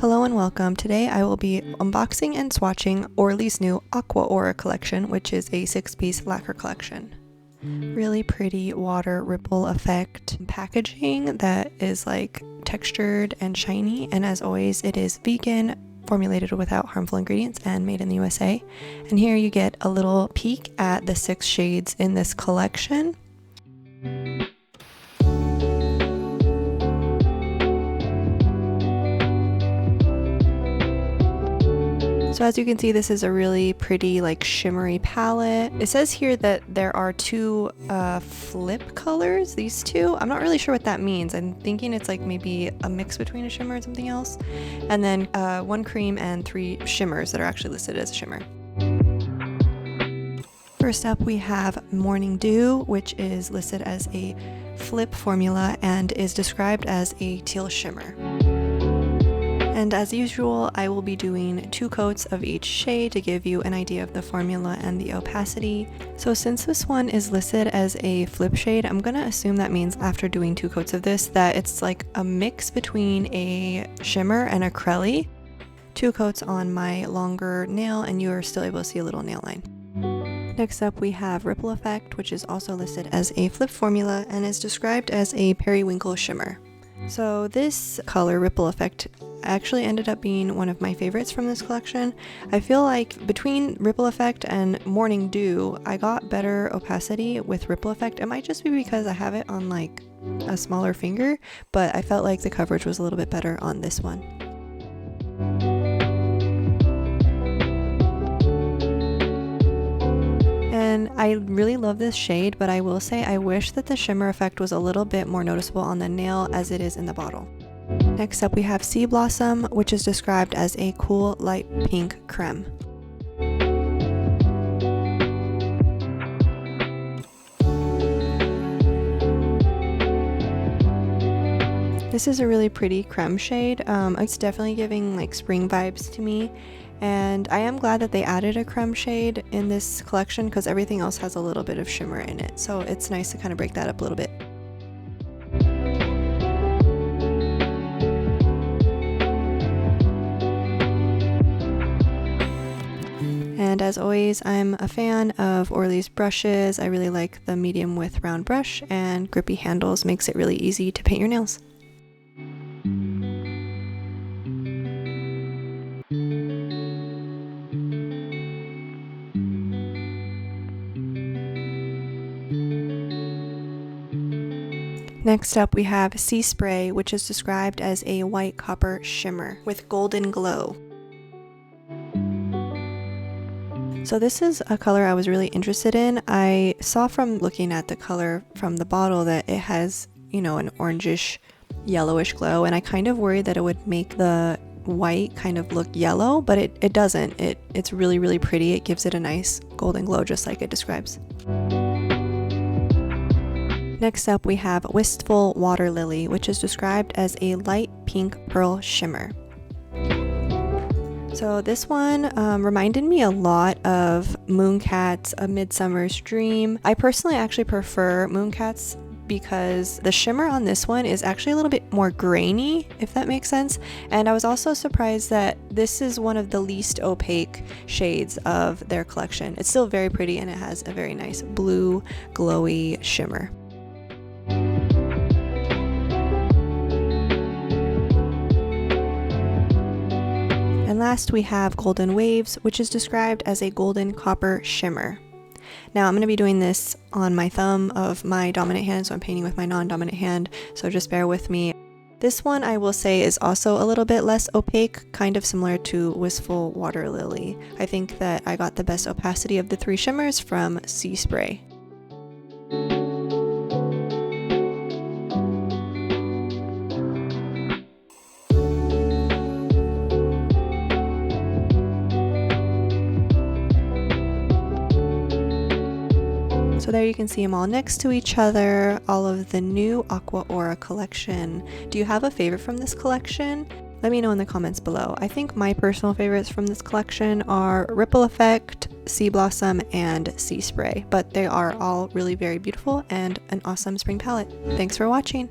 Hello and welcome. Today I will be unboxing and swatching ORLY's new Aqua Aura Collection, which is a 6-piece lacquer collection. Really pretty water ripple effect packaging that is like textured and shiny, and as always it is vegan, formulated without harmful ingredients, and made in the USA. And here you get a little peek at the 6 shades in this collection. So as you can see, this is a really pretty like shimmery palette. It says here that there are 2 flip colors, these 2. I'm not really sure what that means. I'm thinking it's like maybe a mix between a shimmer and something else. And then 1 cream and 3 shimmers that are actually listed as a shimmer. First up we have Morning Dew, which is listed as a flip formula and is described as a teal shimmer. And as usual, I will be doing 2 coats of each shade to give you an idea of the formula and the opacity. So since this one is listed as a flip shade, I'm gonna assume that means after doing 2 coats of this that it's like a mix between a shimmer and a acrylic. 2 coats on my longer nail and you are still able to see a little nail line. Next up we have Ripple Effect, which is also listed as a flip formula and is described as a periwinkle shimmer. So this color, Ripple Effect, actually ended up being one of my favorites from this collection. I feel like between Ripple Effect and Morning Dew, I got better opacity with Ripple Effect. It might just be because I have it on like a smaller finger, but I felt like the coverage was a little bit better on this one. And I really love this shade, but I will say I wish that the shimmer effect was a little bit more noticeable on the nail as it is in the bottle. Next up we have Sea Blossom, which is described as a cool light pink creme. This is a really pretty creme shade. It's definitely giving like spring vibes to me. And I am glad that they added a creme shade in this collection because everything else has a little bit of shimmer in it. So it's nice to kind of break that up a little bit. And as always, I'm a fan of ORLY's brushes. I really like the medium width round brush, and grippy handles makes it really easy to paint your nails. Next up we have Sea Spray, which is described as a white copper shimmer with golden glow. So this is a color I was really interested in. I saw from looking at the color from the bottle that it has, you know, an orangish yellowish glow, and I kind of worried that it would make the white kind of look yellow, but it doesn't. It's really, really pretty. It gives it a nice golden glow just like it describes. Next up we have Wistful Water Lily, which is described as a light pink pearl shimmer. So this one reminded me a lot of Mooncat's A Midsummer's Dream. I personally actually prefer Mooncat's because the shimmer on this one is actually a little bit more grainy, if that makes sense. And I was also surprised that this is one of the least opaque shades of their collection. It's still very pretty and it has a very nice blue glowy shimmer. And last we have Golden Waves, which is described as a golden copper shimmer. Now I'm going to be doing this on my thumb of my dominant hand, so I'm painting with my non-dominant hand, so just bear with me. This one I will say is also a little bit less opaque, kind of similar to Wistful Water Lily. I think that I got the best opacity of the 3 shimmers from Sea Spray. So there you can see them all next to each other, all of the new Aqua Aura collection. Do you have a favorite from this collection? Let me know in the comments below. I think my personal favorites from this collection are Ripple Effect, Sea Blossom, and Sea Spray, but they are all really very beautiful and an awesome spring palette. Thanks for watching!